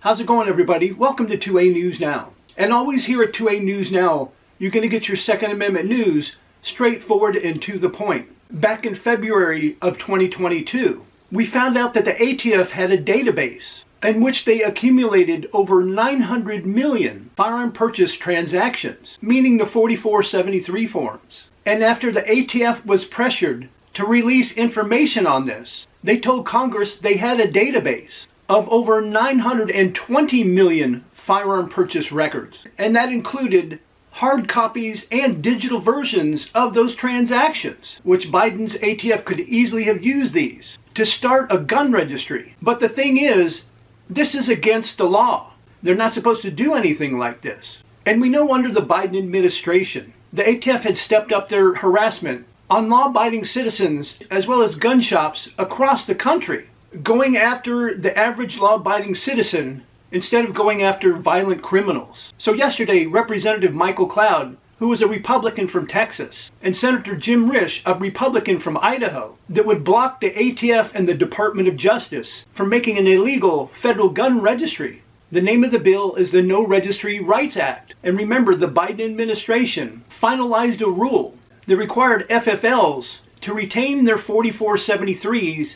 How's it going, everybody? Welcome to 2A News Now. And always here at 2A News Now, you're going to get your Second Amendment news straightforward and to the point. Back in February of 2022, we found out that the ATF had a database in which they accumulated over 900 million firearm purchase transactions, meaning the 4473 forms. And after the ATF was pressured to release information on this, they told Congress they had a database of over 920 million firearm purchase records. And that included hard copies and digital versions of those transactions, which Biden's ATF could easily have used these to start a gun registry. But the thing is, this is against the law. They're not supposed to do anything like this. And we know under the Biden administration, the ATF had stepped up their harassment on law-abiding citizens as well as gun shops across the country, going after the average law-abiding citizen instead of going after violent criminals. So yesterday, Representative Michael Cloud, who was a Republican from Texas, and Senator Jim Risch, a Republican from Idaho, that would block the ATF and the Department of Justice from making an illegal federal gun registry. The name of the bill is the No Registry Rights Act. And remember, the Biden administration finalized a rule that required FFLs to retain their 4473s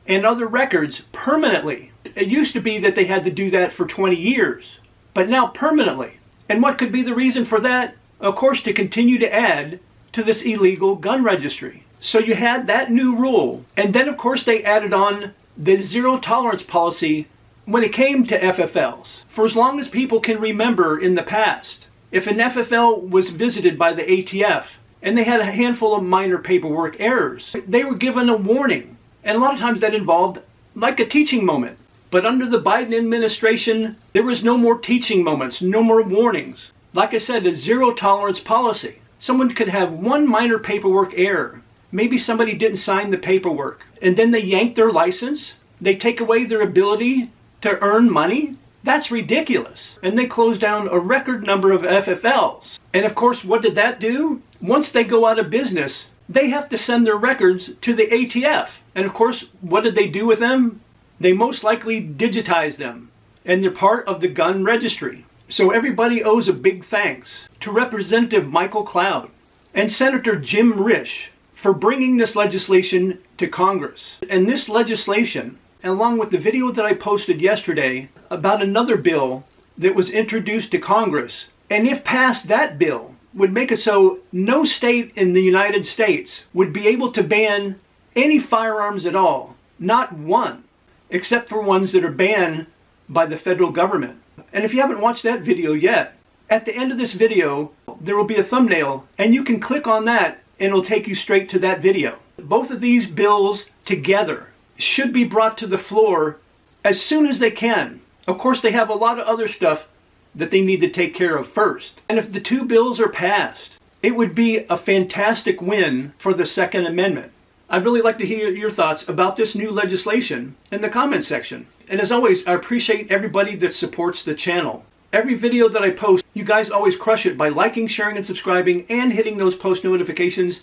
and other records permanently. It used to be that they had to do that for 20 years, but now permanently. And what could be the reason for that? Of course, to continue to add to this illegal gun registry. So you had that new rule, and then of course they added on the zero tolerance policy when it came to FFLs. For as long as people can remember in the past, if an FFL was visited by the ATF and they had a handful of minor paperwork errors, they were given a warning. And a lot of times that involved like a teaching moment. But under the Biden administration, there was no more teaching moments, no more warnings. Like I said, a zero tolerance policy. Someone could have one minor paperwork error. Maybe somebody didn't sign the paperwork, and then they yank their license. They take away their ability to earn money. That's ridiculous. And they close down a record number of FFLs. And of course, what did that do? Once they go out of business, they have to send their records to the ATF. And of course, what did they do with them? They most likely digitize them, and they're part of the gun registry. So everybody owes a big thanks to Representative Michael Cloud and Senator Jim Risch for bringing this legislation to Congress. And this legislation, along with the video that I posted yesterday about another bill that was introduced to Congress, and if passed, that bill would make it so no state in the United States would be able to ban any firearms at all. Not one, except for ones that are banned by the federal government. And if you haven't watched that video yet, at the end of this video, there will be a thumbnail, and you can click on that and it'll take you straight to that video. Both of these bills together should be brought to the floor as soon as they can. Of course, they have a lot of other stuff that they need to take care of first. And if the two bills are passed, it would be a fantastic win for the Second Amendment. I'd really like to hear your thoughts about this new legislation in the comment section. And as always, I appreciate everybody that supports the channel. Every video that I post, you guys always crush it by liking, sharing, and subscribing, and hitting those post notifications,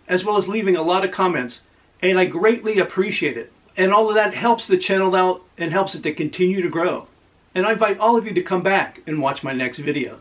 as well as leaving a lot of comments. And I greatly appreciate it. And all of that helps the channel out and helps it to continue to grow. And I invite all of you to come back and watch my next video.